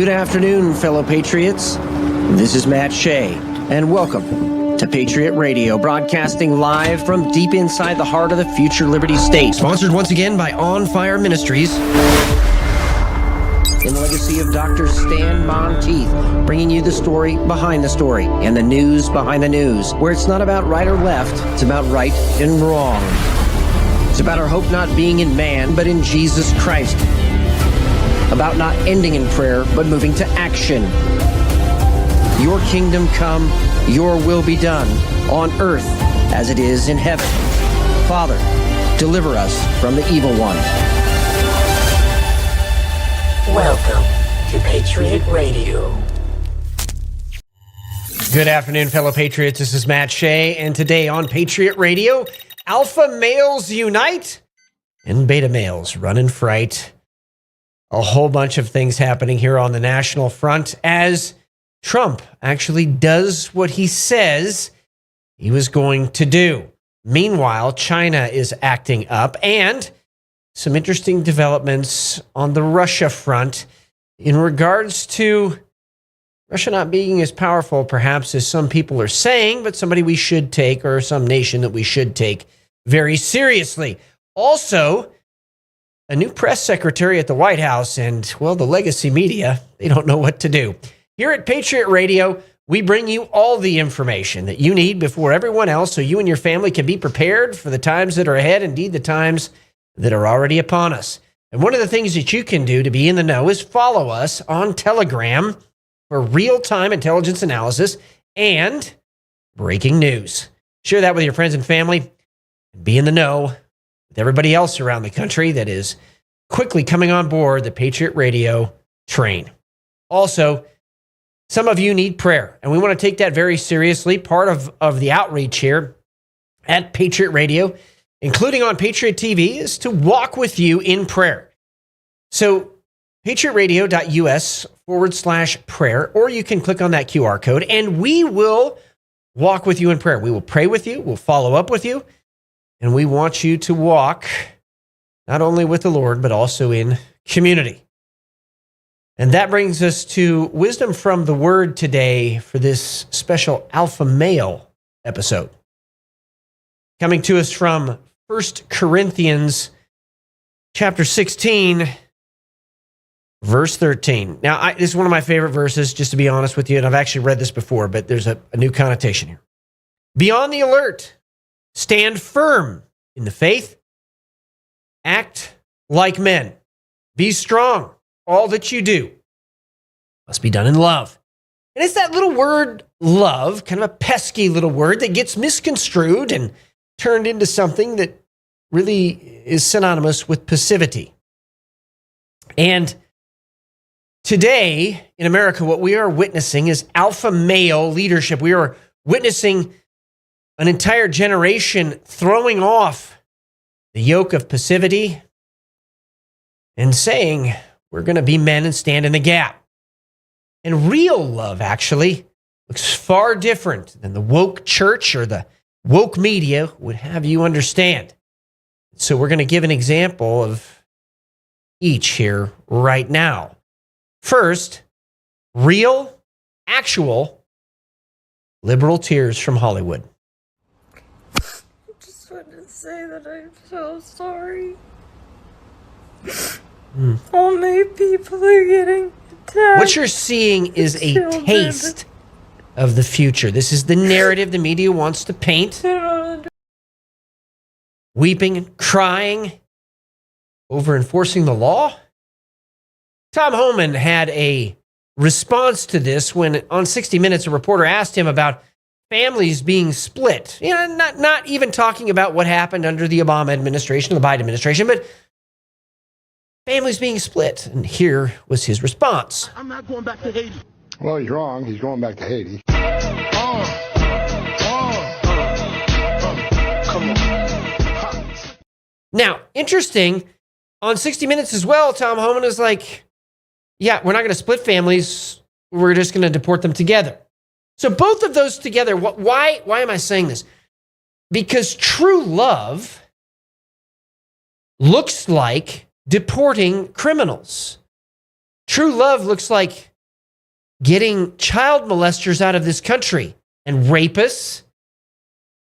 Good afternoon, fellow patriots. This is Matt Shea, and welcome to Patriot Radio, broadcasting live from deep inside the heart of the future Liberty State. Sponsored once again by On Fire Ministries, in the legacy of Dr. Stan Monteith, bringing you the story behind the story and the news behind the news, where it's not about right or left, it's about right and wrong. It's about our hope not being in man, but in Jesus Christ. About not ending in prayer, but moving to action. Your kingdom come, your will be done, on earth as it is in heaven. Father, deliver us from the evil one. Welcome to Patriot Radio. Good afternoon, fellow patriots. This is Matt Shea, and today on Patriot Radio, alpha males unite and beta males run in fright. A whole bunch of things happening here on the national front as Trump actually does what he says he was going to do. Meanwhile, China is acting up, and some interesting developments on the Russia front in regards to Russia not being as powerful, perhaps, as some people are saying, but somebody we should take, or some nation that we should take very seriously. Also, a new press secretary at the White House, and, well, the legacy media, they don't know what to do. Here at Patriot Radio, we bring you all the information that you need before everyone else, so you and your family can be prepared for the times that are ahead, indeed the times that are already upon us. And one of the things that you can do to be in the know is follow us on Telegram for real-time intelligence analysis and breaking news. Share that with your friends and family, and be in the know with everybody else around the country that is quickly coming on board the Patriot Radio train. Also, some of you need prayer, and we want to take that very seriously. Part of the outreach here at Patriot Radio, including on Patriot TV, is to walk with you in prayer. So, patriotradio.us/prayer, or you can click on that QR code, and we will walk with you in prayer. We will pray with you, we'll follow up with you, and we want you to walk not only with the Lord, but also in community. And that brings us to wisdom from the Word today for this special Alpha Male episode. Coming to us from 1 Corinthians chapter 16, verse 13. Now, this is one of my favorite verses, just to be honest with you, and I've actually read this before, but there's a new connotation here. Be on the alert. Stand firm in the faith. Act like men. Be strong. All that you do must be done in love. And it's that little word, love, kind of a pesky little word that gets misconstrued and turned into something that really is synonymous with passivity. And today in America, what we are witnessing is alpha male leadership. We are witnessing an entire generation throwing off the yoke of passivity and saying, we're going to be men and stand in the gap. And real love, actually, looks far different than the woke church or the woke media would have you understand. So we're going to give an example of each here right now. First, real, actual, liberal tears from Hollywood. Say that I'm so sorry. All my people are getting attacked. What you're seeing is a taste of the future. This is the narrative the media wants to paint. Weeping and crying over enforcing the law. Tom Homan had a response to this when on 60 Minutes a reporter asked him about families being split. You know, not even talking about what happened under the Obama administration, the Biden administration, but families being split. And here was his response. I'm not going back to Haiti. Well, he's wrong. He's going back to Haiti. Come on. Now, interesting, on 60 Minutes as well, Tom Homan is like, yeah, we're not going to split families. We're just going to deport them together. So both of those together, why am I saying this? Because true love looks like deporting criminals. True love looks like getting child molesters out of this country and rapists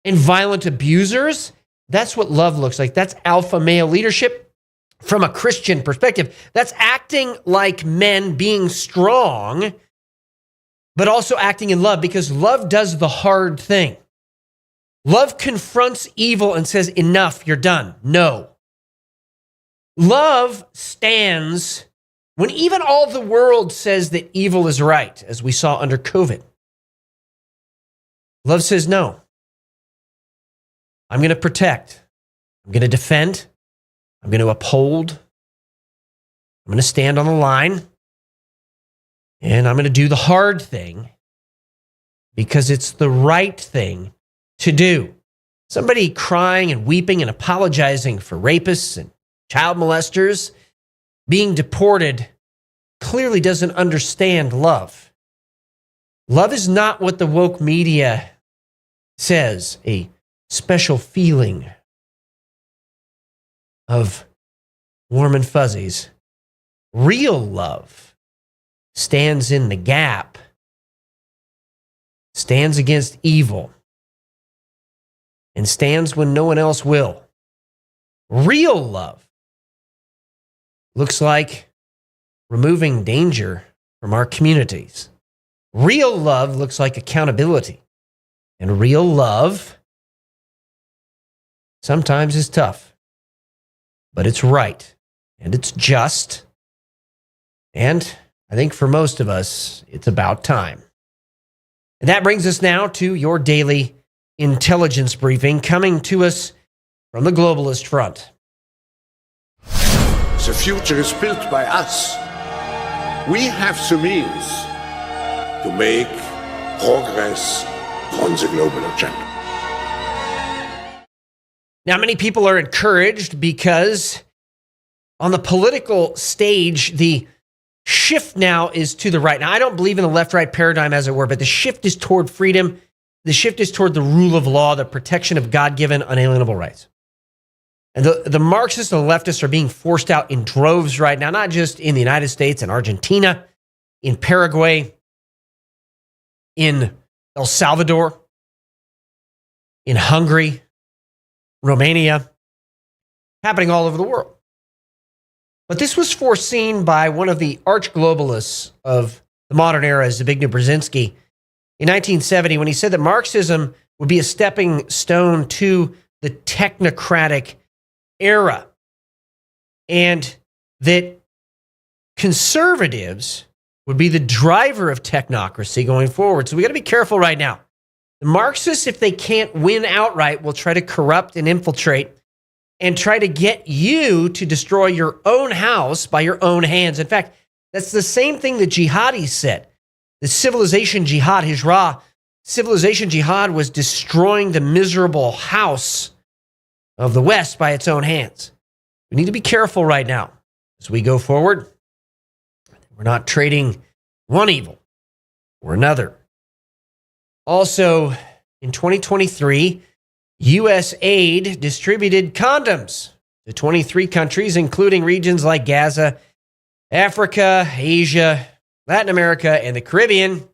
and violent abusers. That's what love looks like. That's alpha male leadership from a Christian perspective. That's acting like men, being strong, but also acting in love, because love does the hard thing. Love confronts evil and says, enough, you're done. No. Love stands when even all the world says that evil is right, as we saw under COVID. Love says, no. I'm going to protect. I'm going to defend. I'm going to uphold. I'm going to stand on the line. And I'm going to do the hard thing because it's the right thing to do. Somebody crying and weeping and apologizing for rapists and child molesters being deported clearly doesn't understand love. Love is not what the woke media says, a special feeling of warm and fuzzies. Real love stands in the gap, stands against evil, and stands when no one else will. Real love looks like removing danger from our communities. Real love looks like accountability. And real love sometimes is tough, but it's right and it's just. And I think for most of us, it's about time. And that brings us now to your daily intelligence briefing, coming to us from the globalist front. The future is built by us. We have the means to make progress on the global agenda. Now, many people are encouraged because on the political stage, the shift now is to the right. Now, I don't believe in the left-right paradigm, as it were, but the shift is toward freedom. The shift is toward the rule of law, the protection of God-given unalienable rights. And the Marxists and the leftists are being forced out in droves right now, not just in the United States and Argentina, in Paraguay, in El Salvador, in Hungary, Romania, happening all over the world. But this was foreseen by one of the arch-globalists of the modern era, Zbigniew Brzezinski, in 1970, when he said that Marxism would be a stepping stone to the technocratic era, and that conservatives would be the driver of technocracy going forward. So we got to be careful right now. The Marxists, if they can't win outright, will try to corrupt and infiltrate and try to get you to destroy your own house by your own hands. In fact, that's the same thing that jihadis said. The civilization jihad, Hijra, civilization jihad was destroying the miserable house of the West by its own hands. We need to be careful right now as we go forward. We're not trading one evil for another. Also, in 2023, U.S. aid distributed condoms to 23 countries, including regions like Gaza, Africa, Asia, Latin America, and the Caribbean,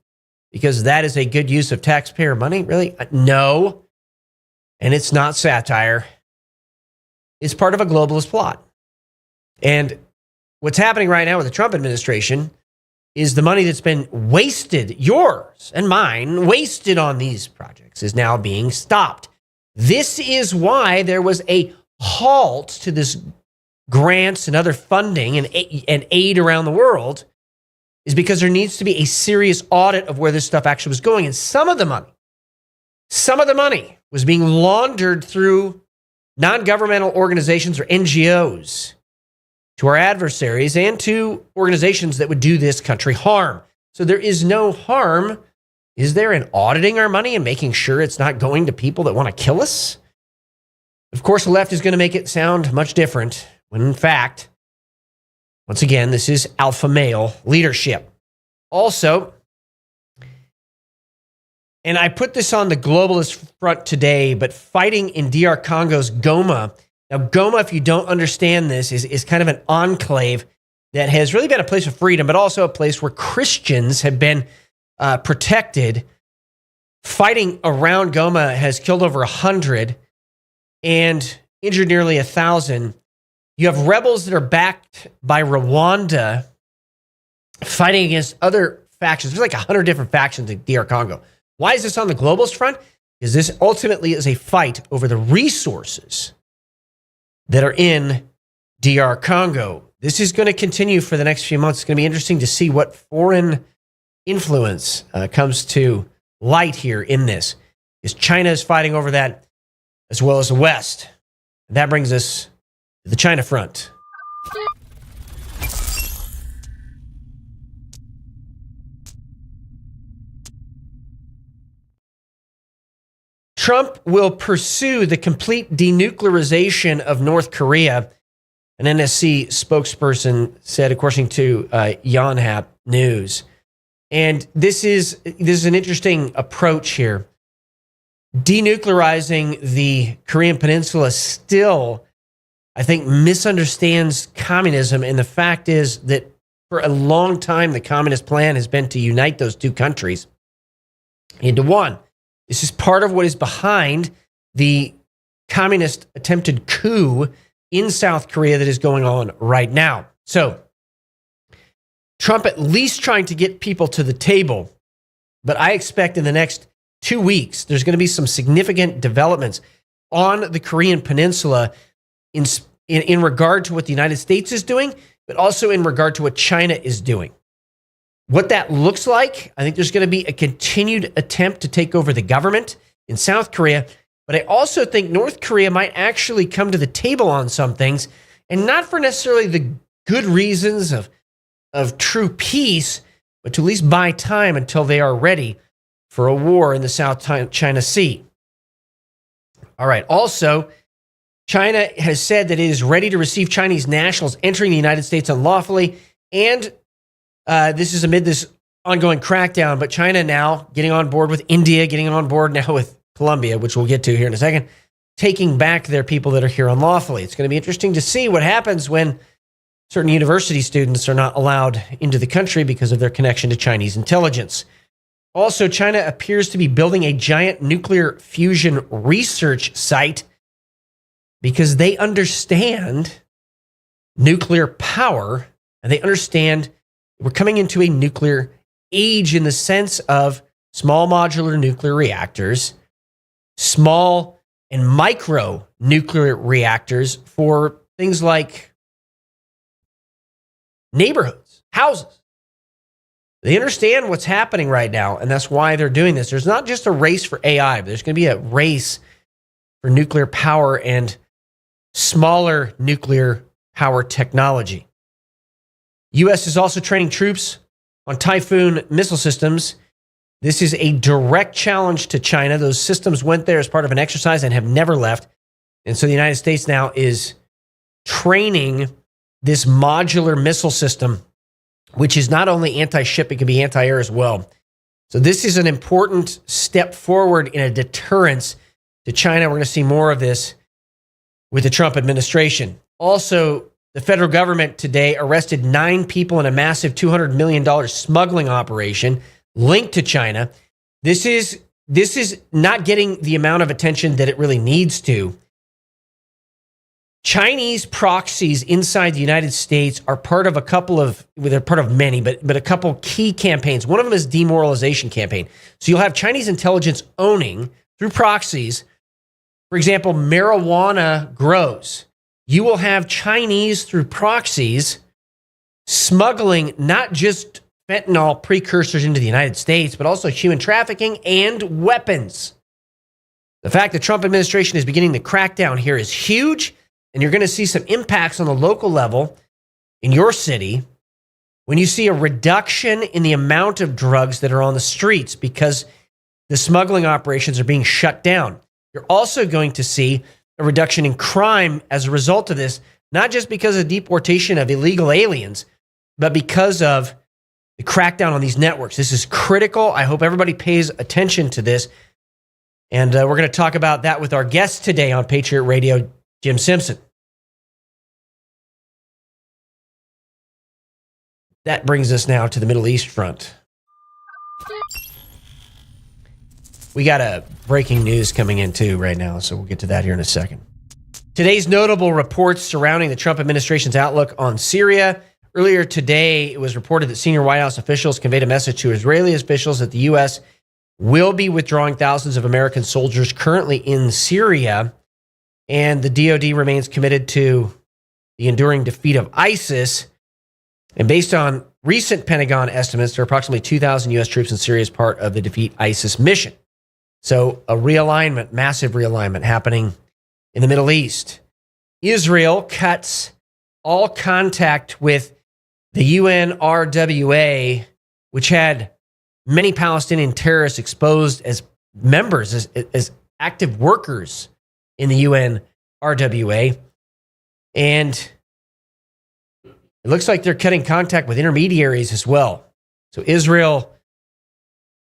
because that is a good use of taxpayer money. Really? No. And it's not satire. It's part of a globalist plot. And what's happening right now with the Trump administration is the money that's been wasted, yours and mine, wasted on these projects, is now being stopped. This is why there was a halt to this grants and other funding and aid around the world, is because there needs to be a serious audit of where this stuff actually was going. And some of the money was being laundered through non-governmental organizations or NGOs to our adversaries and to organizations that would do this country harm. So there is no harm, is there, in auditing our money and making sure it's not going to people that want to kill us? Of course, the left is going to make it sound much different, when in fact, once again, this is alpha male leadership. Also, and I put this on the globalist front today, but fighting in DR Congo's Goma. Now, Goma, if you don't understand this, is kind of an enclave that has really been a place of freedom, but also a place where Christians have been protected. Fighting around Goma has killed over 100 and injured nearly 1,000. You have rebels that are backed by Rwanda fighting against other factions. There's like 100 different factions in DR Congo. Why is this on the globalist front? Because this ultimately is a fight over the resources that are in DR Congo. This is going to continue for the next few months. It's going to be interesting to see what foreign influence comes to light here in this. Because China is fighting over that as well as the West. And that brings us to the China front. Trump will pursue the complete denuclearization of North Korea, an NSC spokesperson said, according to Yonhap News. And this is an interesting approach here. Denuclearizing the Korean Peninsula still, I think, misunderstands communism. And the fact is that for a long time, the communist plan has been to unite those two countries into one. This is part of what is behind the communist attempted coup in South Korea that is going on right now. So, Trump at least trying to get people to the table, but I expect in the next 2 weeks, there's going to be some significant developments on the Korean Peninsula in regard to what the United States is doing, but also in regard to what China is doing. What that looks like, I think there's going to be a continued attempt to take over the government in South Korea, but I also think North Korea might actually come to the table on some things, and not for necessarily the good reasons of true peace, but to at least buy time until they are ready for a war in the South China Sea. All right. Also, China has said that it is ready to receive Chinese nationals entering the United States unlawfully, and this is amid this ongoing crackdown, but China now getting on board with India, getting on board now with Colombia, which we'll get to here in a second, taking back their people that are here unlawfully. It's going to be interesting to see what happens when certain university students are not allowed into the country because of their connection to Chinese intelligence. Also, China appears to be building a giant nuclear fusion research site because they understand nuclear power and they understand we're coming into a nuclear age in the sense of small modular nuclear reactors, small and micro nuclear reactors for things like neighborhoods, houses. They understand what's happening right now, and that's why they're doing this. There's not just a race for AI, but there's going to be a race for nuclear power and smaller nuclear power technology. U.S. is also training troops on Typhoon missile systems. This is a direct challenge to China. Those systems went there as part of an exercise and have never left. And so the United States now is training this modular missile system, which is not only anti-ship, it can be anti-air as well. So this is an important step forward in a deterrence to China. We're going to see more of this with the Trump administration. Also, the federal government today arrested 9 people in a massive $200 million smuggling operation linked to China. This is not getting the amount of attention that it really needs to. Chinese proxies inside the United States are part of a couple of, well, they're part of many, but a couple key campaigns. One of them is demoralization campaign. So you'll have Chinese intelligence owning through proxies. For example, marijuana grows. You will have Chinese through proxies smuggling not just fentanyl precursors into the United States, but also human trafficking and weapons. The fact that the Trump administration is beginning to crack down here is huge. And you're going to see some impacts on the local level in your city when you see a reduction in the amount of drugs that are on the streets because the smuggling operations are being shut down. You're also going to see a reduction in crime as a result of this, not just because of deportation of illegal aliens, but because of the crackdown on these networks. This is critical. I hope everybody pays attention to this. And we're going to talk about that with our guest today on Patriot Radio, Jim Simpson. That brings us now to the Middle East front. We got a breaking news coming in too right now, so we'll get to that here in a second. Today's notable reports surrounding the Trump administration's outlook on Syria. Earlier today, it was reported that senior White House officials conveyed a message to Israeli officials that the U.S. will be withdrawing thousands of American soldiers currently in Syria, and the DoD remains committed to the enduring defeat of ISIS. And based on recent Pentagon estimates, there are approximately 2,000 U.S. troops in Syria as part of the defeat ISIS mission. So a realignment, massive realignment happening in the Middle East. Israel cuts all contact with the UNRWA, which had many Palestinian terrorists exposed as members, as active workers in the UNRWA. And it looks like they're cutting contact with intermediaries as well. So Israel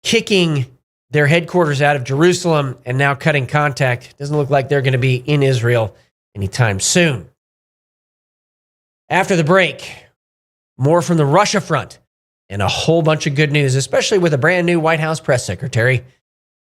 kicking their headquarters out of Jerusalem and now cutting contact. Doesn't look like they're going to be in Israel anytime soon. After the break, more from the Russia front and a whole bunch of good news, especially with a brand new White House press secretary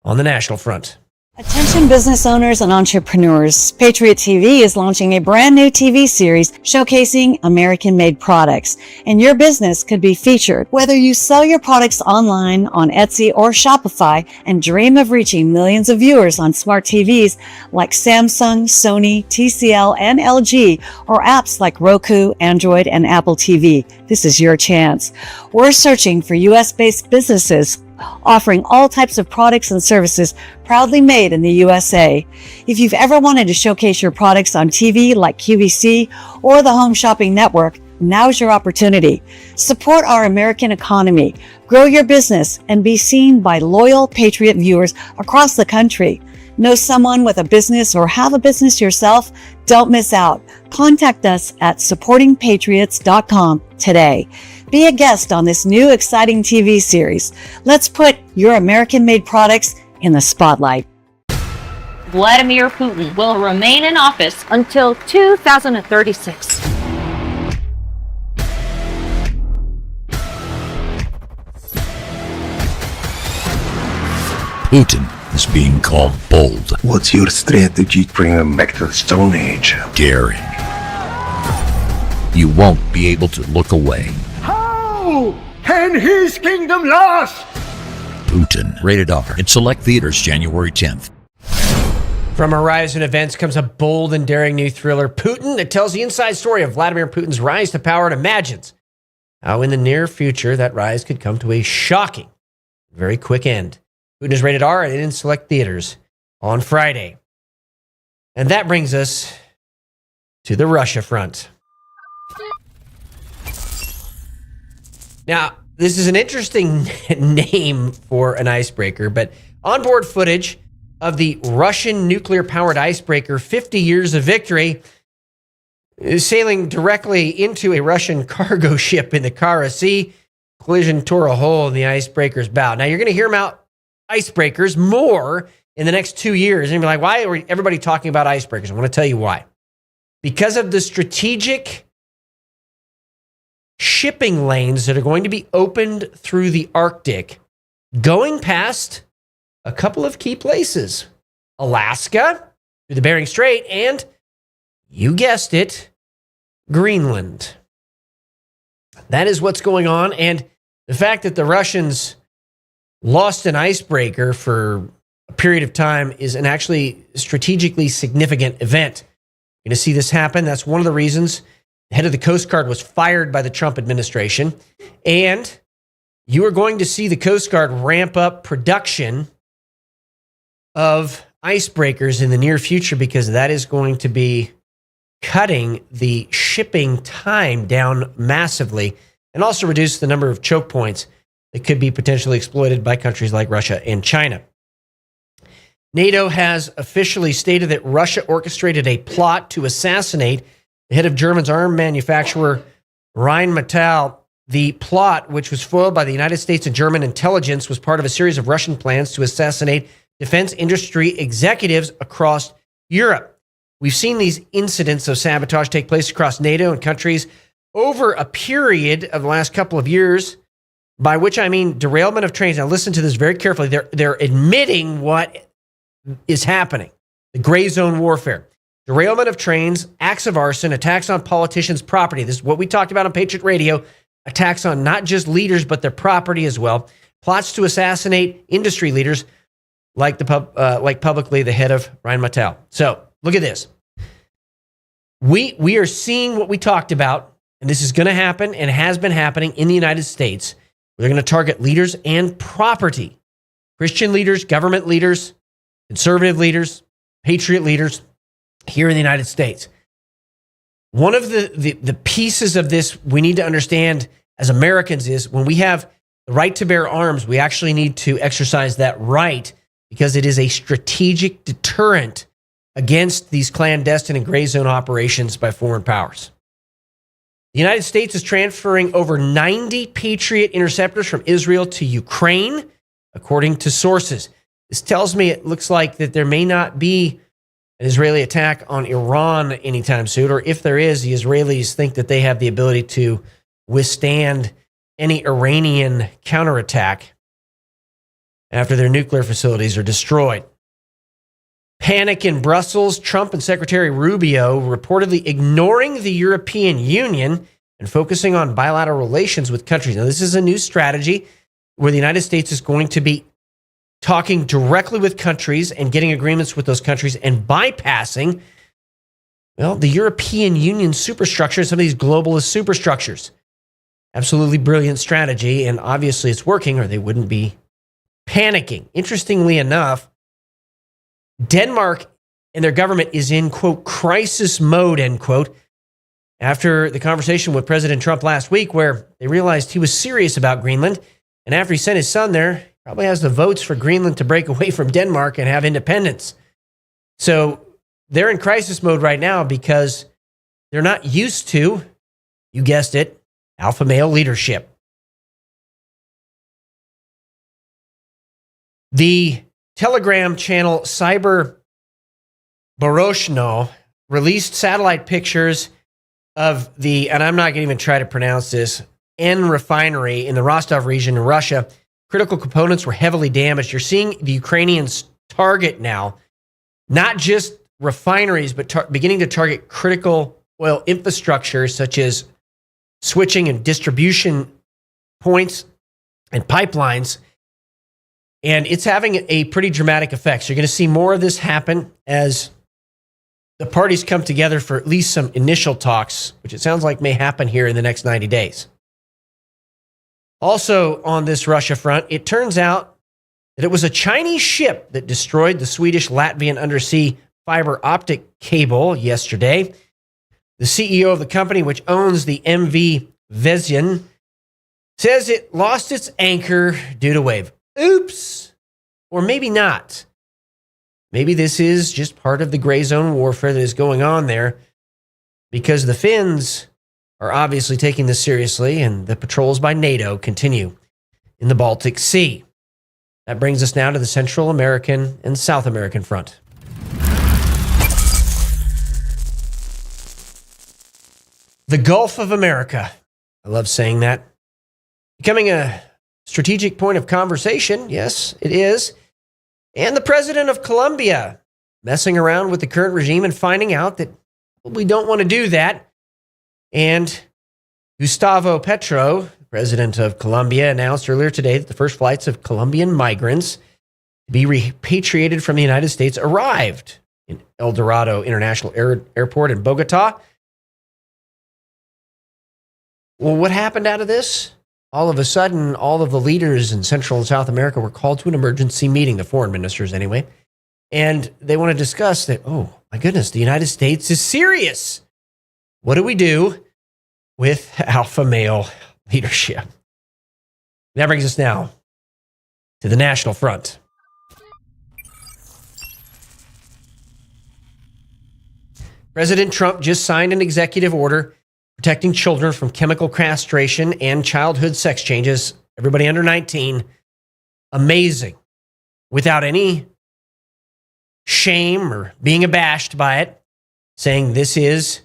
on the national front. Attention business owners and entrepreneurs. Patriot TV is launching a brand new TV series showcasing American-made products, and your business could be featured. Whether you sell your products online on Etsy or Shopify and dream of reaching millions of viewers on smart TVs like Samsung, Sony, TCL, and LG, or apps like Roku, Android, and Apple TV, this is your chance. We're searching for US-based businesses offering all types of products and services proudly made in the USA. If you've ever wanted to showcase your products on TV like QVC or the Home Shopping Network, now's your opportunity. Support our American economy, grow your business, and be seen by loyal Patriot viewers across the country. Know someone with a business or have a business yourself? Don't miss out. Contact us at supportingpatriots.com today. Be a guest on this new exciting TV series. Let's put your American-made products in the spotlight. Vladimir Putin will remain in office until 2036. Putin is being called bold. What's your strategy to bring them back to the Stone Age? Daring. You won't be able to look away. How can his kingdom last? Putin. Rated R. In select theaters January 10th. From Horizon Events comes a bold and daring new thriller, Putin, that tells the inside story of Vladimir Putin's rise to power and imagines how in the near future that rise could come to a shocking, very quick end. Putin is rated R and in select theaters on Friday. And that brings us to the Russia front. Now, this is an interesting name for an icebreaker, but onboard footage of the Russian nuclear-powered icebreaker 50 Years of Victory is sailing directly into a Russian cargo ship in the Kara Sea. Collision tore a hole in the icebreaker's bow. Now, you're going to hear about icebreakers more in the next 2 years. And you'll be like, why are everybody talking about icebreakers? I want to tell you why. Because of the strategic shipping lanes that are going to be opened through the Arctic, going past a couple of key places. Alaska, through the Bering Strait, and, you guessed it, Greenland. That is what's going on, and the fact that the Russians lost an icebreaker for a period of time is an actually strategically significant event. You're going to see this happen. That's one of the reasons the head of the Coast Guard was fired by the Trump administration. And you are going to see the Coast Guard ramp up production of icebreakers in the near future, because that is going to be cutting the shipping time down massively and also reduce the number of choke points that could be potentially exploited by countries like Russia and China. NATO has officially stated that Russia orchestrated a plot to assassinate the head of Germany's arms manufacturer Rheinmetall. The plot, which was foiled by the United States and German intelligence, was part of a series of Russian plans to assassinate defense industry executives across Europe. We've seen these incidents of sabotage take place across NATO and countries over a period of the last couple of years, by which I mean derailment of trains. Now listen to this very carefully. They're admitting what is happening. The gray zone warfare. Derailment of trains, acts of arson, attacks on politicians' property. This is what we talked about on Patriot Radio. Attacks on not just leaders, but their property as well. Plots to assassinate industry leaders like publicly the head of Rheinmetall. So look at this. We are seeing what we talked about, and this is going to happen and has been happening in the United States. They're going to target leaders and property. Christian leaders, government leaders, conservative leaders, patriot leaders here in the United States. One of the pieces of this we need to understand as Americans is when we have the right to bear arms, we actually need to exercise that right because it is a strategic deterrent against these clandestine and gray zone operations by foreign powers. The United States is transferring over 90 Patriot interceptors from Israel to Ukraine, according to sources. This tells me it looks like that there may not be an Israeli attack on Iran anytime soon, or if there is, the Israelis think that they have the ability to withstand any Iranian counterattack after their nuclear facilities are destroyed. Panic in Brussels, Trump and Secretary Rubio reportedly ignoring the European Union and focusing on bilateral relations with countries. Now, this is a new strategy where the United States is going to be talking directly with countries and getting agreements with those countries and bypassing, well, the European Union superstructure, some of these globalist superstructures. Absolutely brilliant strategy, and obviously it's working or they wouldn't be panicking. Interestingly enough, Denmark and their government is in, quote, crisis mode, end quote, after the conversation with President Trump last week where they realized he was serious about Greenland. And after he sent his son there, probably has the votes for Greenland to break away from Denmark and have independence. So they're in crisis mode right now because they're not used to, you guessed it, alpha male leadership. The Telegram channel Cyber Boroshno released satellite pictures of the, and I'm not going to even try to pronounce this, N refinery in the Rostov region in Russia. Critical components were heavily damaged. You're seeing the Ukrainians target now, not just refineries, but beginning to target critical oil infrastructure such as switching and distribution points and pipelines. And it's having a pretty dramatic effect. So you're going to see more of this happen as the parties come together for at least some initial talks, which it sounds like may happen here in the next 90 days. Also on this Russia front, it turns out that it was a Chinese ship that destroyed the Swedish-Latvian undersea fiber optic cable yesterday. The CEO of the company, which owns the MV Vesyan, says it lost its anchor due to wave. Oops. Or maybe not. Maybe this is just part of the gray zone warfare that is going on there because the Finns are obviously taking this seriously and the patrols by NATO continue in the Baltic Sea. That brings us now to the Central American and South American front. The Gulf of America. I love saying that. Becoming a strategic point of conversation. Yes, it is. And the president of Colombia messing around with the current regime and finding out that we don't want to do that. And Gustavo Petro, president of Colombia, announced earlier today that the first flights of Colombian migrants to be repatriated from the United States arrived in El Dorado International Airport in Bogota. Well, what happened out of this? All of a sudden, all of the leaders in Central and South America were called to an emergency meeting, the foreign ministers anyway, and they want to discuss that, oh, my goodness, the United States is serious. What do we do with alpha male leadership? That brings us now to the national front. President Trump just signed an executive order protecting children from chemical castration and childhood sex changes. Everybody under 19. Amazing. Without any shame or being abashed by it. Saying this is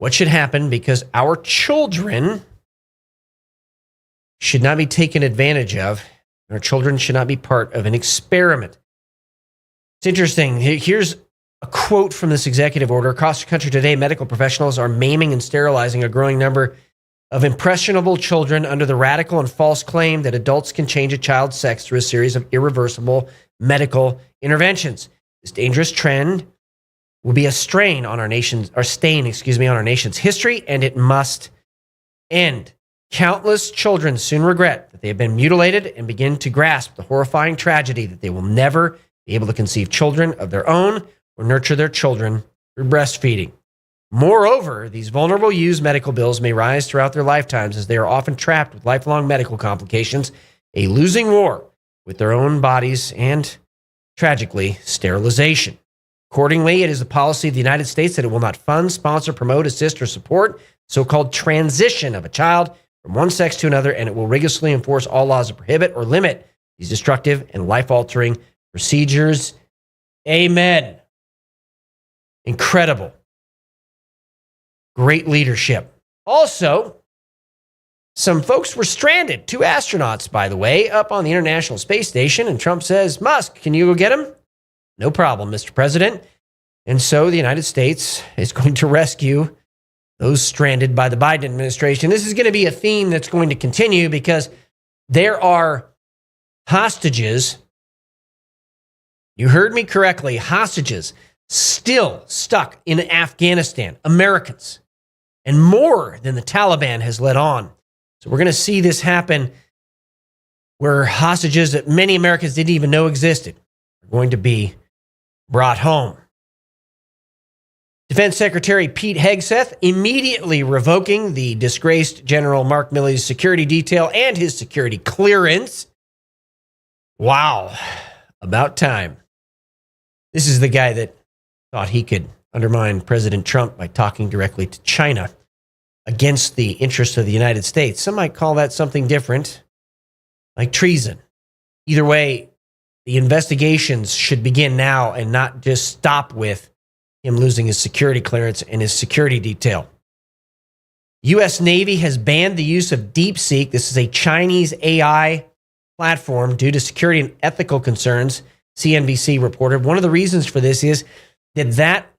what should happen because our children should not be taken advantage of. Our children should not be part of an experiment. It's interesting. Here's a quote from this executive order. Across the country today, medical professionals are maiming and sterilizing a growing number of impressionable children under the radical and false claim that adults can change a child's sex through a series of irreversible medical interventions. This dangerous trend will be a stain on our nation's history, and it must end. Countless children soon regret that they have been mutilated and begin to grasp the horrifying tragedy that they will never be able to conceive children of their own or nurture their children through breastfeeding. Moreover, these vulnerable youths' medical bills may rise throughout their lifetimes as they are often trapped with lifelong medical complications, a losing war with their own bodies, and, tragically, sterilization. Accordingly, it is the policy of the United States that it will not fund, sponsor, promote, assist, or support so-called transition of a child from one sex to another, and it will rigorously enforce all laws that prohibit or limit these destructive and life-altering procedures. Amen. Incredible. Great leadership. Also, some folks were stranded. 2 astronauts, by the way, up on the International Space Station. And Trump says, Musk, can you go get them? No problem, Mr. President. And so the United States is going to rescue those stranded by the Biden administration. This is going to be a theme that's going to continue because there are hostages. You heard me correctly. Hostages still stuck in Afghanistan. Americans. And more than the Taliban has let on. So we're going to see this happen where hostages that many Americans didn't even know existed are going to be brought home. Defense Secretary Pete Hegseth immediately revoking the disgraced General Mark Milley's security detail and his security clearance. Wow. About time. This is the guy that thought he could undermine President Trump by talking directly to China against the interests of the United States. Some might call that something different, like treason. Either way, the investigations should begin now and not just stop with him losing his security clearance and his security detail. U.S. Navy has banned the use of DeepSeek. This is a Chinese AI platform due to security and ethical concerns, CNBC reported. One of the reasons for this is that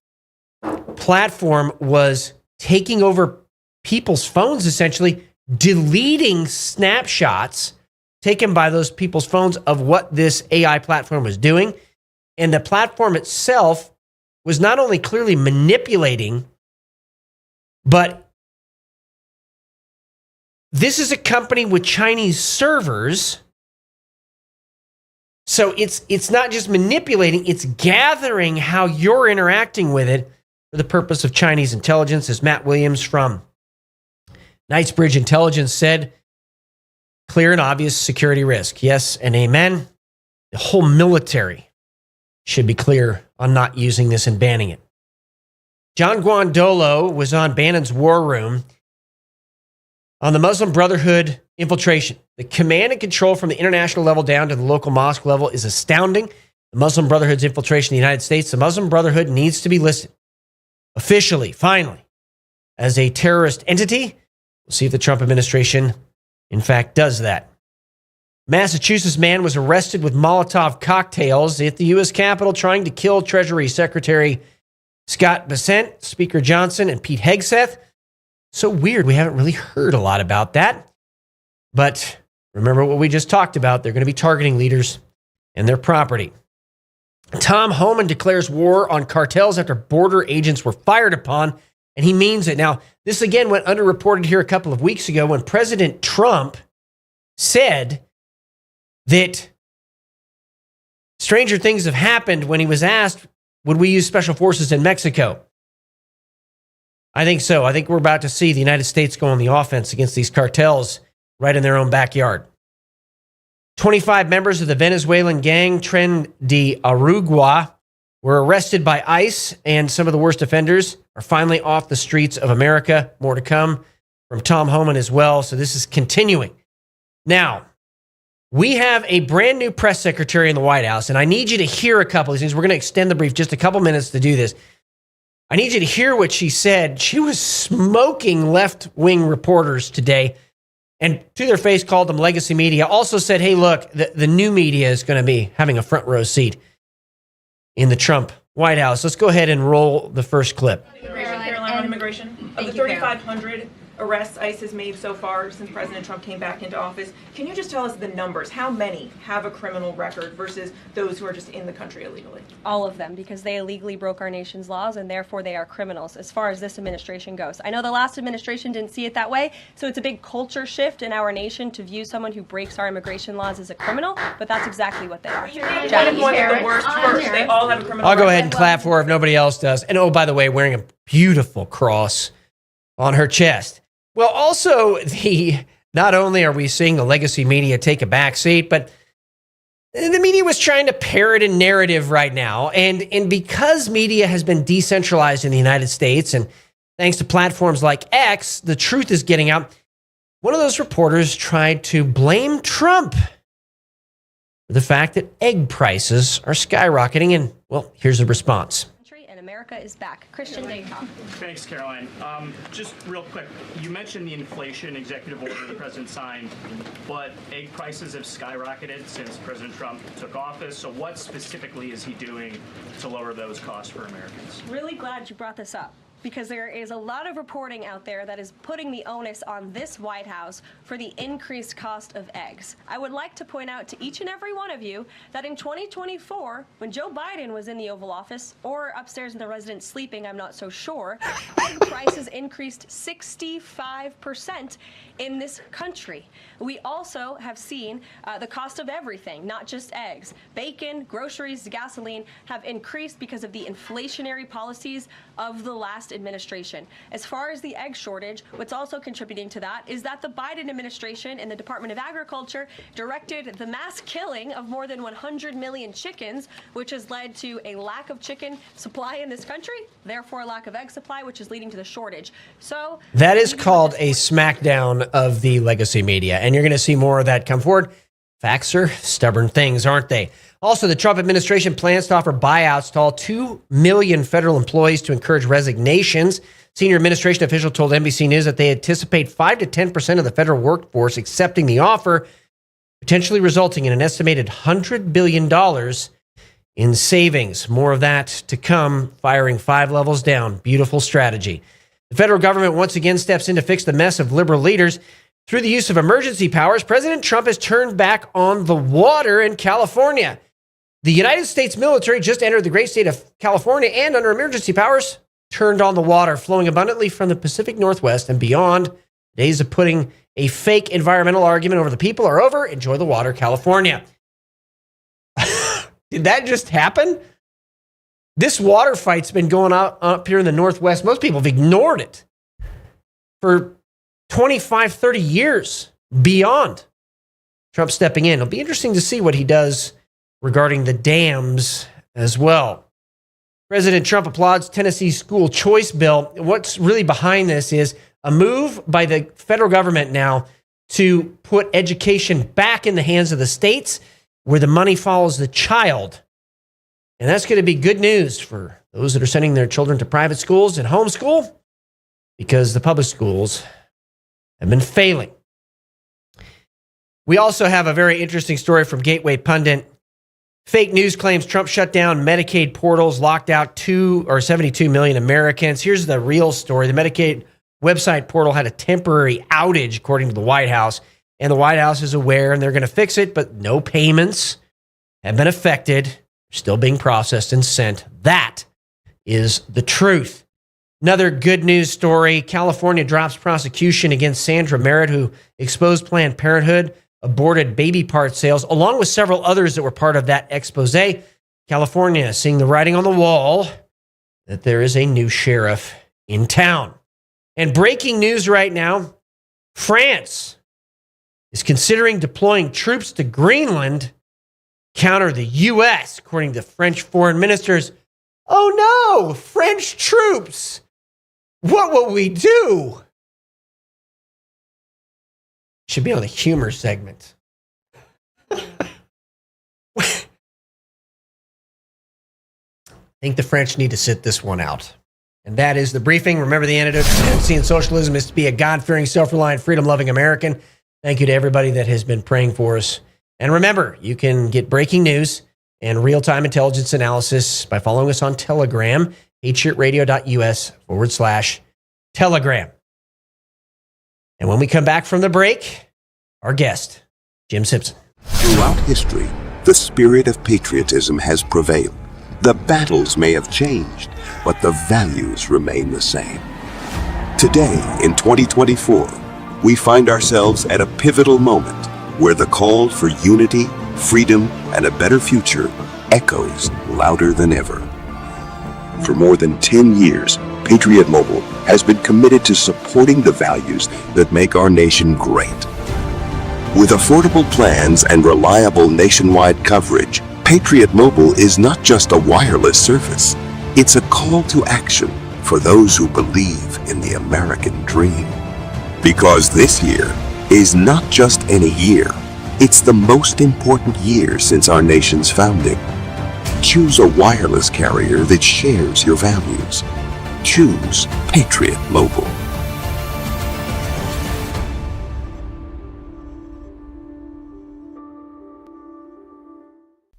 platform was taking over people's phones, essentially deleting snapshots taken by those people's phones of what this AI platform was doing. And the platform itself was not only clearly manipulating, but this is a company with Chinese servers. So it's not just manipulating, it's gathering how you're interacting with it for the purpose of Chinese intelligence. As Matt Williams from Knightsbridge Intelligence said, clear and obvious security risk. Yes and amen. The whole military should be clear on not using this and banning it. John Guandolo was on Bannon's War Room on the Muslim Brotherhood infiltration. The command and control from the international level down to the local mosque level is astounding. The Muslim Brotherhood's infiltration in the United States, the Muslim Brotherhood needs to be listed officially, finally, as a terrorist entity. We'll see if the Trump administration, in fact, does that. Massachusetts man was arrested with Molotov cocktails at the U.S. Capitol trying to kill Treasury Secretary Scott Bessent, Speaker Johnson, and Pete Hegseth. So weird. We haven't really heard a lot about that. But remember what we just talked about. They're going to be targeting leaders and their property. Tom Homan declares war on cartels after border agents were fired upon, and he means it. Now, this again went underreported here a couple of weeks ago when President Trump said that stranger things have happened when he was asked, would we use special forces in Mexico? I think so. I think we're about to see the United States go on the offense against these cartels right in their own backyard. 25 members of the Venezuelan gang Tren de Aragua were arrested by ICE, and some of the worst offenders are finally off the streets of America. More to come from Tom Homan as well. So this is continuing. Now, we have a brand new press secretary in the White House, and I need you to hear a couple of these things. We're going to extend the brief just a couple minutes to do this. I need you to hear what she said. She was smoking left-wing reporters today and to their face called them legacy media. Also said, hey, look, the new media is going to be having a front row seat in the Trump White House. Let's go ahead and roll the first clip. Caroline, on immigration. Of the 3,500 arrests ICE has made so far since President Trump came back into office, can you just tell us the numbers? How many have a criminal record versus those who are just in the country illegally? All of them, because they illegally broke our nation's laws and therefore they are criminals as far as this administration goes. I know the last administration didn't see it that way, so it's a big culture shift in our nation to view someone who breaks our immigration laws as a criminal, but that's exactly what they are. Jackie, one of the worst first. They all have a criminal I'll go record. ahead and clap for her if nobody else does. And oh, by the way, wearing a beautiful cross on her chest. Well, also, not only are we seeing the legacy media take a back seat, but the media was trying to parrot a narrative right now. And because media has been decentralized in the United States, and thanks to platforms like X, the truth is getting out. One of those reporters tried to blame Trump for the fact that egg prices are skyrocketing. And, well, here's the response. And America is back. Christian Daycock. Thanks, Caroline. Just real quick, you mentioned the inflation executive order the president signed, but egg prices have skyrocketed since President Trump took office. So what specifically is he doing to lower those costs for Americans? Really glad you brought this up, because there is a lot of reporting out there that is putting the onus on this White House for the increased cost of eggs. I would like to point out to each and every one of you that in 2024, when Joe Biden was in the Oval Office, or upstairs in the residence sleeping, I'm not so sure, egg prices increased 65% in this country. We also have seen the cost of everything, not just eggs. Bacon, groceries, gasoline have increased because of the inflationary policies of the last administration. As far as the egg shortage, what's also contributing to that is that the Biden administration and the Department of Agriculture directed the mass killing of more than 100 million chickens, which has led to a lack of chicken supply in this country, therefore a lack of egg supply, which is leading to the shortage. So that is called a smackdown of the legacy media, and you're going to see more of that come forward. Facts are stubborn things, aren't they? Also, the Trump administration plans to offer buyouts to all 2 million federal employees to encourage resignations. Senior administration official told NBC News that they anticipate 5 to 10% of the federal workforce accepting the offer, potentially resulting in an estimated $100 billion in savings. More of that to come, firing 5 levels down. Beautiful strategy. The federal government once again steps in to fix the mess of liberal leaders. Through the use of emergency powers, President Trump has turned back on the water in California. The United States military just entered the great state of California and, under emergency powers, turned on the water flowing abundantly from the Pacific Northwest and beyond. Days of putting a fake environmental argument over the people are over. Enjoy the water, California. Did that just happen? This water fight's been going on up here in the Northwest. Most people have ignored it for 25, 30 years beyond Trump stepping in. It'll be interesting to see what he does regarding the dams as well. President Trump applauds Tennessee's school choice bill. What's really behind this is a move by the federal government now to put education back in the hands of the states where the money follows the child. And that's going to be good news for those that are sending their children to private schools and homeschool, because the public schools have been failing. We also have a very interesting story from Gateway Pundit. Fake news claims Trump shut down Medicaid portals, locked out 72 million Americans. Here's the real story. The Medicaid website portal had a temporary outage, according to the White House, and the White House is aware and they're going to fix it, but no payments have been affected. They're still being processed and sent. That is the truth. Another good news story. California drops prosecution against Sandra Merritt, who exposed Planned Parenthood, aborted baby part sales, along with several others that were part of that expose. California seeing the writing on the wall that there is a new sheriff in town. And breaking news right now, France is considering deploying troops to Greenland, counter the U.S., according to French foreign ministers. Oh no, French troops! What will we do? Should be on the humor segment. I think the French need to sit this one out. And that is the briefing. Remember, the antidote to tendency in socialism is to be a God-fearing, self-reliant, freedom-loving American. Thank you to everybody that has been praying for us. And remember, you can get breaking news and real-time intelligence analysis by following us on Telegram, patriotradio.us/Telegram. And when we come back from the break, our guest, Jim Simpson. Throughout history, the spirit of patriotism has prevailed. The battles may have changed, but the values remain the same. Today, in 2024, we find ourselves at a pivotal moment where the call for unity, freedom, and a better future echoes louder than ever. For more than 10 years, Patriot Mobile has been committed to supporting the values that make our nation great. With affordable plans and reliable nationwide coverage, Patriot Mobile is not just a wireless service. It's a call to action for those who believe in the American dream. Because this year is not just any year, it's the most important year since our nation's founding. Choose a wireless carrier that shares your values. Choose Patriot Mobile.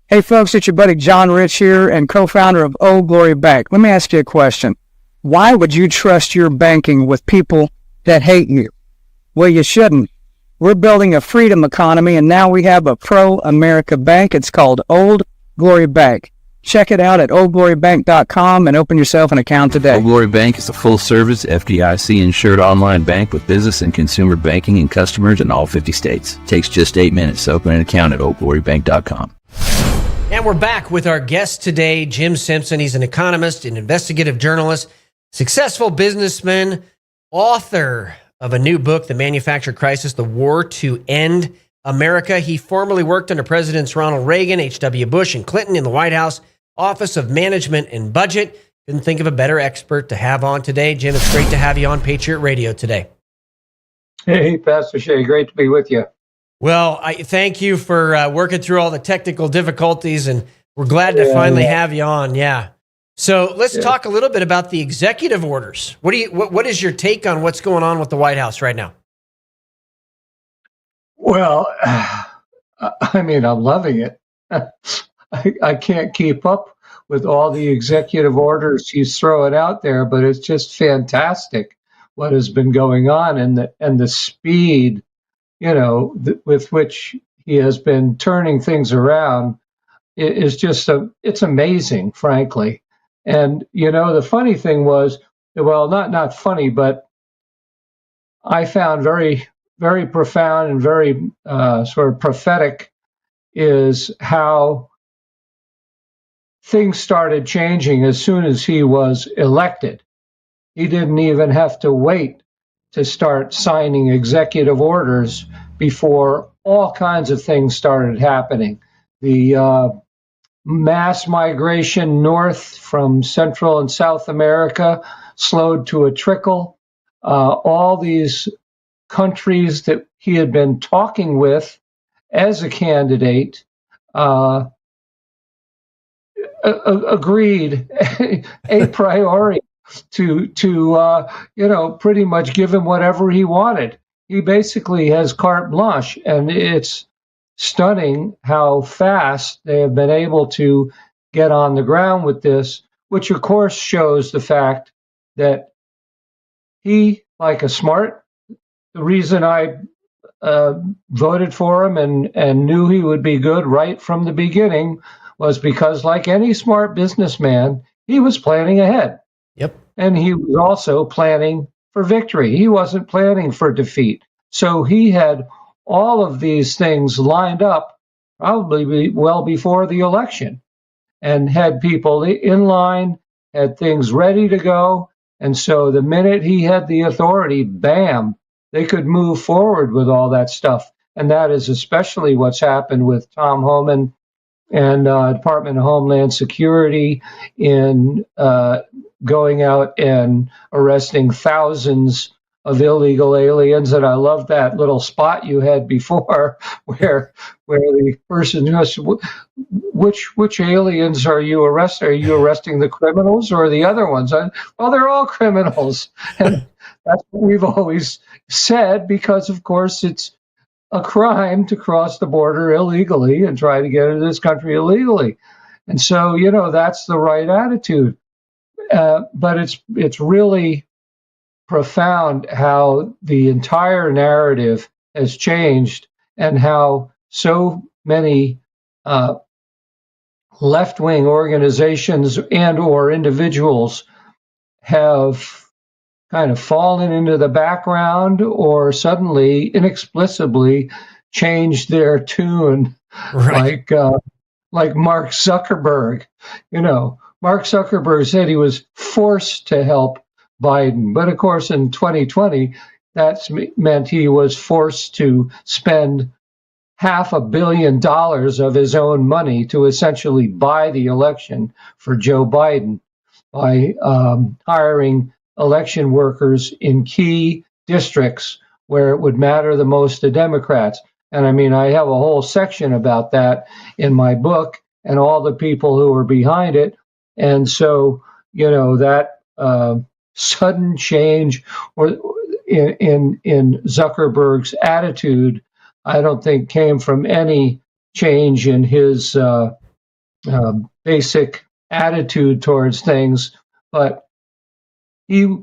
Hey folks, it's your buddy John Rich here and co-founder of Old Glory Bank. Let me ask you a question. Why would you trust your banking with people that hate you? Well, you shouldn't. We're building a freedom economy, and now we have a pro-America bank. It's called Old Glory Bank. Check it out at oldglorybank.com and open yourself an account today. Old Glory Bank is a full-service, FDIC-insured online bank with business and consumer banking and customers in all 50 states. It takes just 8 minutes to open an account at oldglorybank.com. And we're back with our guest today, Jim Simpson. He's an economist, an investigative journalist, successful businessman, author of a new book, The Manufacturing Crisis, The War to End America. He formerly worked under Presidents Ronald Reagan, H.W. Bush, and Clinton in the White House Office of Management and Budget. Couldn't think of a better expert to have on today. Jim, it's great to have you on Patriot Radio today. Hey, Pastor Shea, great to be with you. Well, I thank you for working through all the technical difficulties, and we're glad to finally have you on. Yeah. So let's talk a little bit about the executive orders. What is your take on what's going on with the White House right now? Well, I mean, I'm loving it. I can't keep up with all the executive orders he's throwing out there, but it's just fantastic what has been going on, and the speed, with which he has been turning things around is just it's amazing, frankly. And the funny thing was, well, not funny, but I found very, very profound and very sort of prophetic is how things started changing as soon as he was elected. He didn't even have to wait to start signing executive orders before all kinds of things started happening. The mass migration north from Central and South America slowed to a trickle. All these countries that he had been talking with as a candidate agreed a priori to pretty much give him whatever he wanted. He basically has carte blanche, and it's stunning how fast they have been able to get on the ground with this, which of course shows the fact that he, like the reason I voted for him and knew he would be good right from the beginning was because, like any smart businessman, he was planning ahead. Yep. And he was also planning for victory. He wasn't planning for defeat. So he had all of these things lined up probably well before the election and had people in line, had things ready to go. And so the minute he had the authority, bam, they could move forward with all that stuff. And that is especially what's happened with Tom Homan and Department of Homeland Security in going out and arresting thousands of illegal aliens. And I love that little spot you had before where the person goes, which aliens are you arresting? Are you arresting the criminals or the other ones? Well, they're all criminals. And that's what we've always said, because, of course, it's a crime to cross the border illegally and try to get into this country illegally. And so, that's the right attitude. But it's really profound how the entire narrative has changed, and how so many left-wing organizations and or individuals have kind of fallen into the background, or suddenly inexplicably changed their tune, Right. like Mark Zuckerberg. Mark Zuckerberg said he was forced to help Biden, but of course in 2020 that meant he was forced to spend $500 million of his own money to essentially buy the election for Joe Biden by hiring election workers in key districts where it would matter the most to Democrats. And I mean, I have a whole section about that in my book and all the people who were behind it. And so, that sudden change or in Zuckerberg's attitude, I don't think came from any change in his basic attitude towards things, but he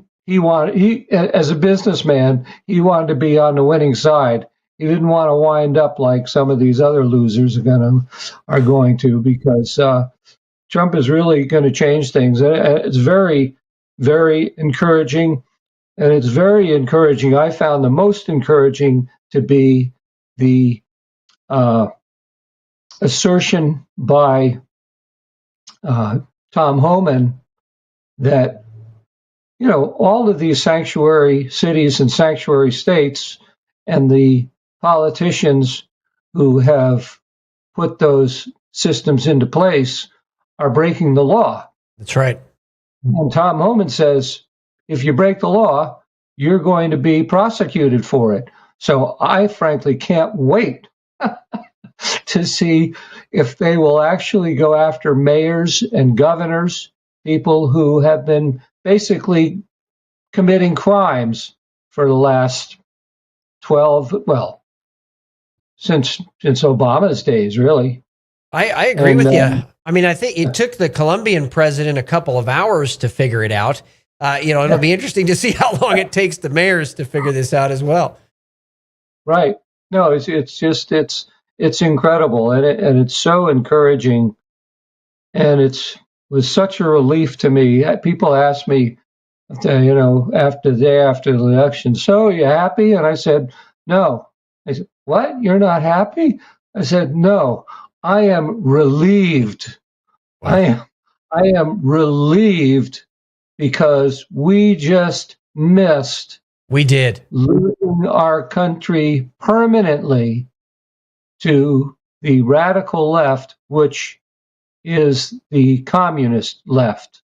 as a businessman, he wanted to be on the winning side. He didn't want to wind up like some of these other losers are going to, because Trump is really going to change things. It's very, very encouraging, and it's very encouraging. I found the most encouraging to be the assertion by Tom Homan that all of these sanctuary cities and sanctuary states and the politicians who have put those systems into place are breaking the law. That's right. And Tom Homan says, if you break the law, you're going to be prosecuted for it. So I frankly can't wait to see if they will actually go after mayors and governors, people who have been basically committing crimes for the last since Obama's days, really. I agree with you. I mean, I think it took the Colombian president a couple of hours to figure it out. It'll be interesting to see how long it takes the mayors to figure this out as well. Right. No, it's incredible, and it's so encouraging, and it was such a relief to me. People ask me, after the day after the election, so are you happy? And I said, no. They said, what? You're not happy? I said, no. I am relieved. Wow. I am relieved because we just missed. We did. Losing our country permanently to the radical left, which is the communist left.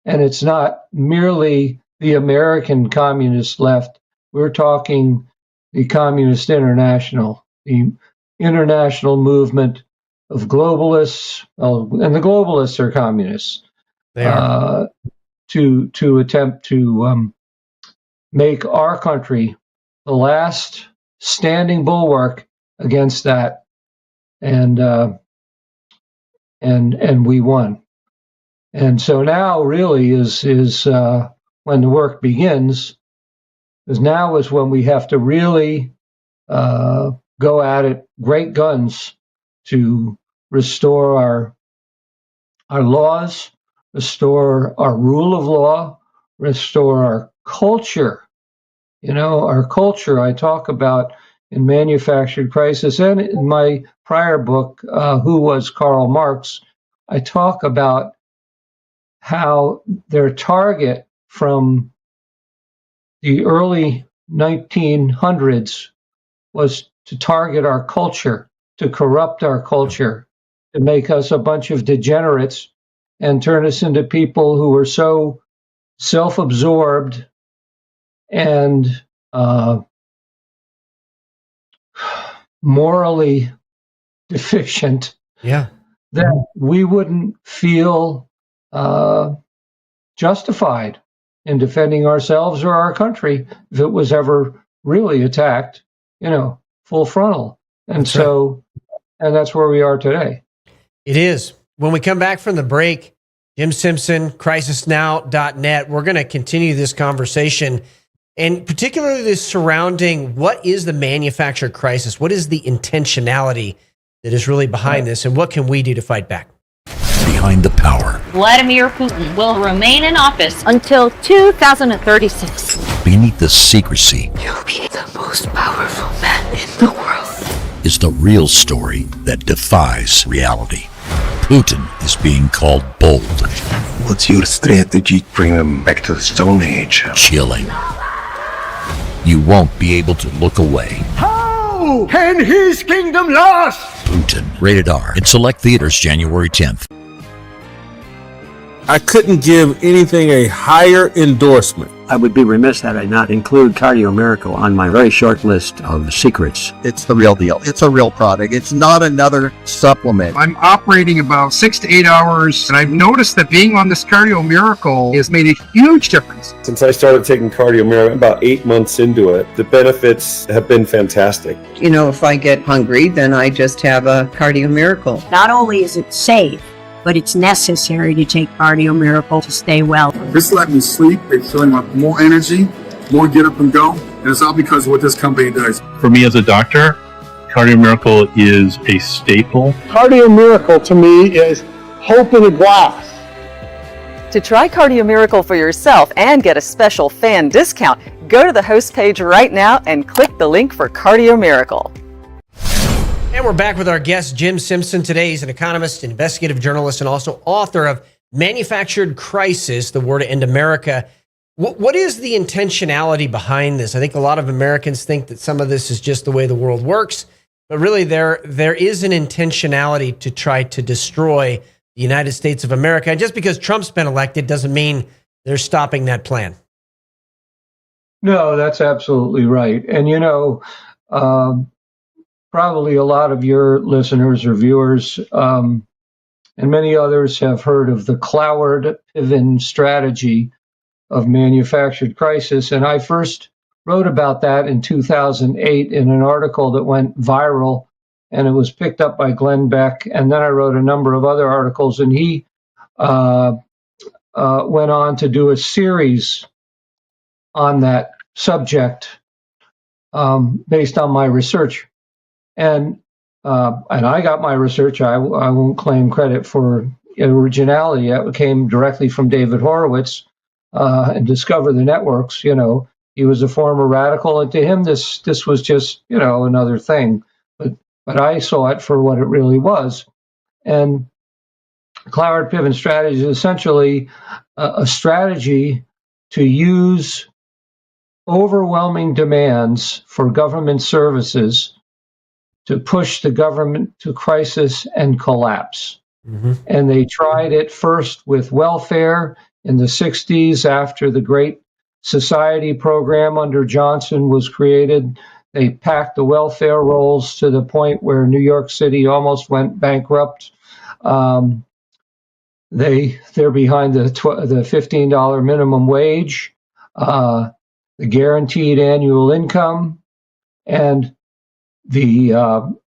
And it's not merely the American communist left. We're talking the Communist International, the international movement of globalists, and the globalists are communists. They are. To attempt to make our country the last standing bulwark against that, and we won. And so now really is when the work begins, because now is when we have to really go at it great guns to restore our laws, restore our rule of law, restore our culture. Our culture I talk about in Manufactured Crisis, and in my prior book, Who Was Karl Marx, I talk about how their target from the early 1900s was to target our culture, to corrupt our culture, to make us a bunch of degenerates and turn us into people who were so self-absorbed and morally deficient, yeah, then we wouldn't feel justified in defending ourselves or our country if it was ever really attacked, full frontal. And That's right. and that's where we are today. It is. When we come back from the break, Jim Simpson, crisisnow.net, we're going to continue this conversation, and particularly this surrounding what is the manufactured crisis? What is the intentionality that is really behind this, and what can we do to fight back? Behind the power. Vladimir Putin will remain in office until 2036. Beneath the secrecy. You'll be the most powerful man in the world. Is the real story that defies reality. Putin is being called bold. What's your strategy? Bring them back to the Stone Age. Chilling. You won't be able to look away. How can his kingdom last? Putin. Rated R. In select theaters January 10th. I couldn't give anything a higher endorsement. I would be remiss had I not include Cardio Miracle on my very short list of secrets. It's the real deal. It's a real product. It's not another supplement. I'm operating about 6 to 8 hours, and I've noticed that being on this Cardio Miracle has made a huge difference. Since I started taking Cardio Miracle about 8 months into it, the benefits have been fantastic. If I get hungry, then I just have a Cardio Miracle. Not only is it safe, but it's necessary to take Cardio Miracle to stay well. This let me sleep, it's feeling like more energy, more get up and go, and it's all because of what this company does. For me as a doctor, Cardio Miracle is a staple. Cardio Miracle to me is hope in a glass. To try Cardio Miracle for yourself and get a special fan discount, go to the host page right now and click the link for Cardio Miracle. And we're back with our guest, Jim Simpson. Today, he's an economist, investigative journalist, and also author of Manufactured Crisis, The War to End America. What is the intentionality behind this? I think a lot of Americans think that some of this is just the way the world works, but really there is an intentionality to try to destroy the United States of America. And just because Trump's been elected doesn't mean they're stopping that plan. No, that's absolutely right. And, probably a lot of your listeners or viewers and many others have heard of the Cloward-Piven strategy of manufactured crisis. And I first wrote about that in 2008 in an article that went viral, and it was picked up by Glenn Beck. And then I wrote a number of other articles, and he went on to do a series on that subject based on my research. And I got my research. I won't claim credit for originality. It came directly from David Horowitz and Discover the Networks. He was a former radical, and to him, this was just another thing. But I saw it for what it really was. And Cloward-Piven strategy is essentially a strategy to use overwhelming demands for government services to push the government to crisis and collapse. Mm-hmm. And they tried it first with welfare in the 60s after the Great Society program under Johnson was created. They packed the welfare rolls to the point where New York City almost went bankrupt. They're behind the $15 minimum wage, the guaranteed annual income, and they wrote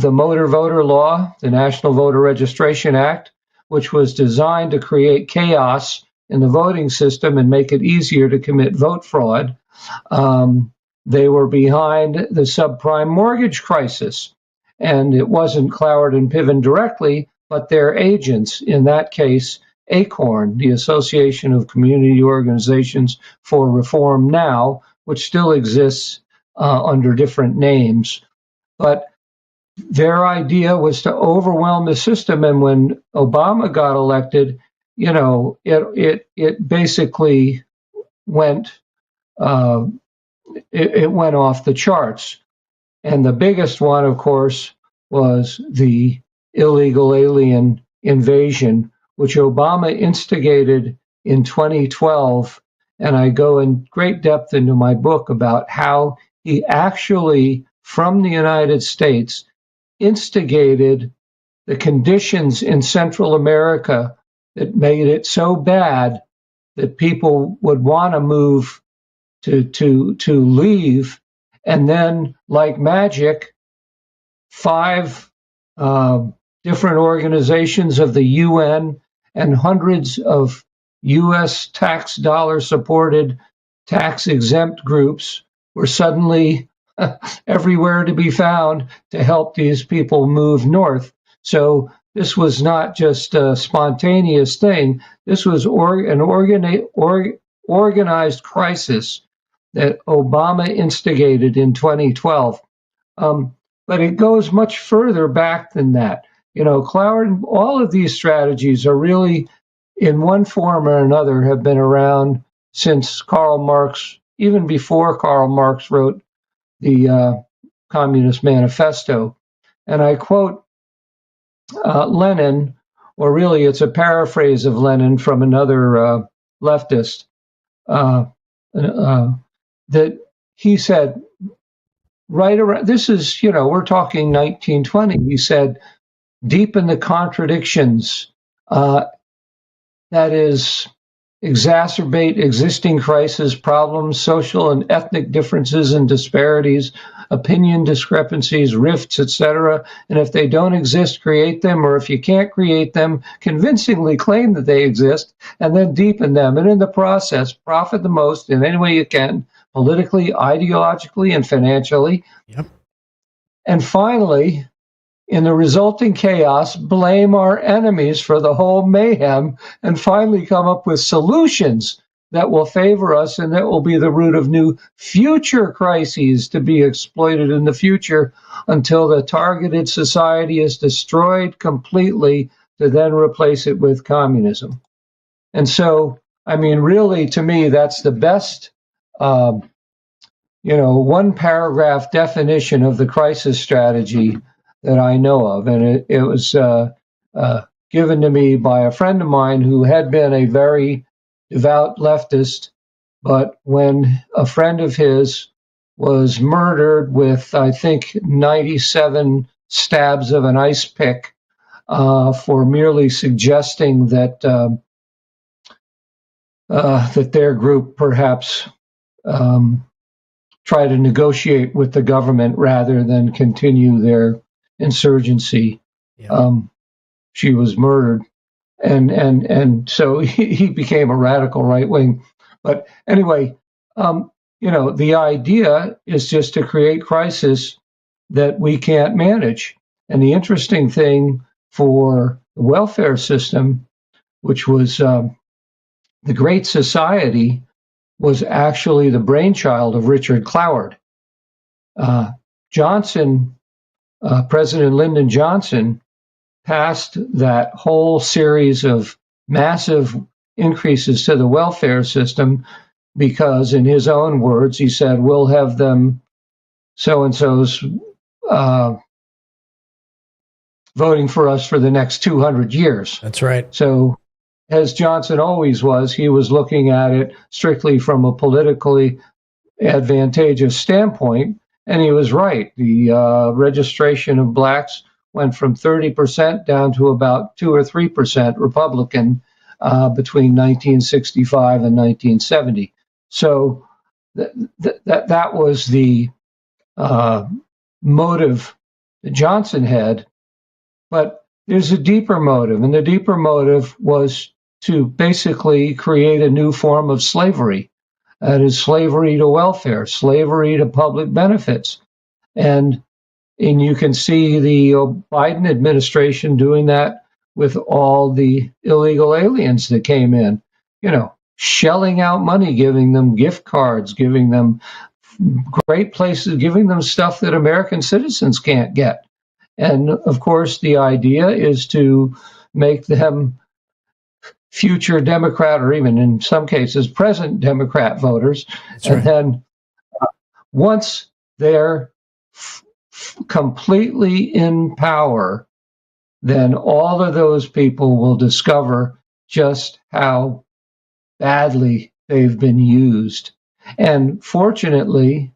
the Motor Voter Law, the National Voter Registration Act, which was designed to create chaos in the voting system and make it easier to commit vote fraud. They were behind the subprime mortgage crisis, and it wasn't Cloward and Piven directly, but their agents, in that case, ACORN, the Association of Community Organizations for Reform Now, which still exists under different names. But their idea was to overwhelm the system. And when Obama got elected, it basically went it went off the charts. And the biggest one, of course, was the illegal alien invasion, which Obama instigated in 2012 And I go in great depth into my book about how he actually, from the United States, instigated the conditions in Central America that made it so bad that people would want to move to leave. And then, like magic, 5 different organizations of the UN and hundreds of U.S. tax dollar supported tax exempt groups were suddenly everywhere to be found to help these people move north. So this was not just a spontaneous thing. This was an organized crisis that Obama instigated in 2012. But it goes much further back than that. You know, Cloward, all of these strategies are really, in one form or another, have been around since Karl Marx, even before Karl Marx wrote the Communist Manifesto. And I quote Lenin, or really it's a paraphrase of Lenin from another leftist, that he said, right around, this is, you know, we're talking 1920, he said, deepen the contradictions, that is, exacerbate existing crisis problems, social and ethnic differences and disparities, opinion discrepancies, rifts, etc. And if they don't exist, create them, or if you can't create them, convincingly claim that they exist, and then deepen them. And in the process, profit the most in any way you can, politically, ideologically, and financially. Yep. And finally, in the resulting chaos, blame our enemies for the whole mayhem, and finally come up with solutions that will favor us and that will be the root of new future crises to be exploited in the future until the targeted society is destroyed completely, to then replace it with communism. And so, I mean, really, to me, that's the best, one paragraph definition of the crisis strategy that I know of. And it was given to me by a friend of mine who had been a very devout leftist, but when a friend of his was murdered with, I think, 97 stabs of an ice pick for merely suggesting that that their group perhaps try to negotiate with the government rather than continue their insurgency. Yeah. She was murdered, and so he became a radical right wing. But anyway, the idea is just to create crisis that we can't manage. And the interesting thing for the welfare system, which was the Great Society, was actually the brainchild of Richard Cloward. President Lyndon Johnson passed that whole series of massive increases to the welfare system because, in his own words, he said, we'll have them so-and-so's voting for us for the next 200 years. That's right. So, as Johnson always was, he was looking at it strictly from a politically advantageous standpoint, and he was right. The registration of blacks went from 30% down to about 2 or 3% Republican between 1965 and 1970. So that was the motive that Johnson had. But there's a deeper motive, and the deeper motive was to basically create a new form of slavery. That is slavery to welfare, slavery to public benefits. And you can see the Biden administration doing that with all the illegal aliens that came in, shelling out money, giving them gift cards, giving them great places, giving them stuff that American citizens can't get. And of course, the idea is to make them future Democrat, or even in some cases present Democrat voters. That's right. And then once they're completely in power, then all of those people will discover just how badly they've been used. And fortunately,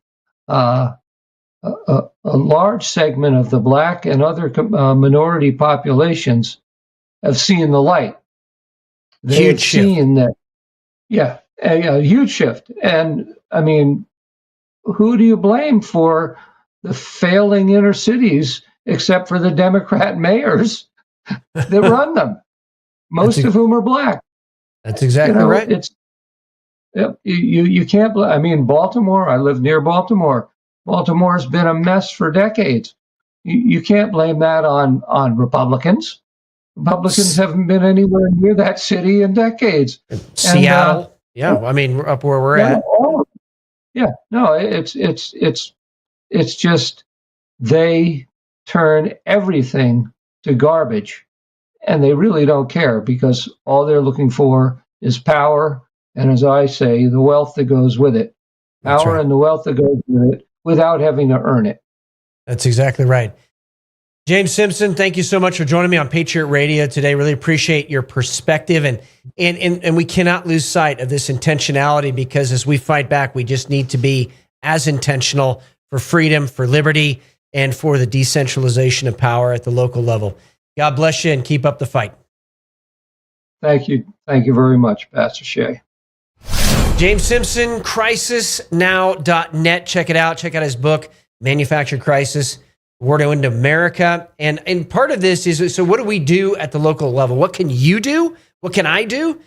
a large segment of the Black and other minority populations have seen the light. They've seen that, a huge shift. And I mean, who do you blame for the failing inner cities except for the Democrat mayors that run them, most of whom are Black? That's exactly right. You can't. I mean, Baltimore. I live near Baltimore. Baltimore's been a mess for decades. You can't blame that on Republicans. Republicans haven't been anywhere near that city in decades. Seattle. I mean, up where we're at. It's just they turn everything to garbage, and they really don't care because all they're looking for is power. And as I say, the wealth that goes with it. Power and the wealth that goes with it without having to earn it. That's exactly right. James Simpson, thank you so much for joining me on Patriot Radio today. Really appreciate your perspective. And we cannot lose sight of this intentionality, because as we fight back, we just need to be as intentional for freedom, for liberty, and for the decentralization of power at the local level. God bless you and keep up the fight. Thank you. Thank you very much, Pastor Shea. James Simpson, crisisnow.net. Check it out. Check out his book, Manufactured Crisis, War to End America. And part of this is, so what do we do at the local level? What can you do? What can I do?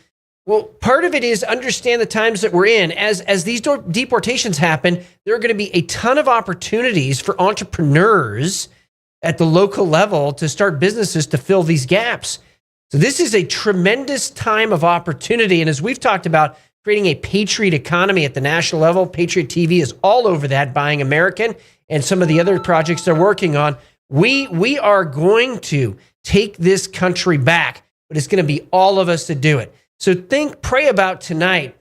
Well, part of it is understand the times that we're in. As these deportations happen, there are going to be a ton of opportunities for entrepreneurs at the local level to start businesses to fill these gaps. So this is a tremendous time of opportunity. And as we've talked about, creating a patriot economy at the national level, Patriot TV is all over that, Buying American, and some of the other projects they're working on. We are going to take this country back, but it's going to be all of us to do it. So pray about tonight.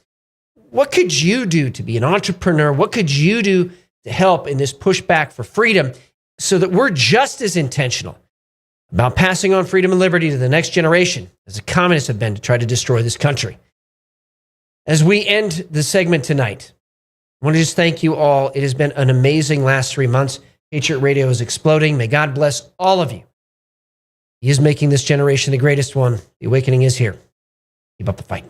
What could you do to be an entrepreneur? What could you do to help in this pushback for freedom so that we're just as intentional about passing on freedom and liberty to the next generation as the communists have been to try to destroy this country? As we end the segment tonight, I want to just thank you all. It has been an amazing last 3 months. Patriot Radio is exploding. May God bless all of you. He is making this generation the greatest one. The awakening is here. Keep up the fight.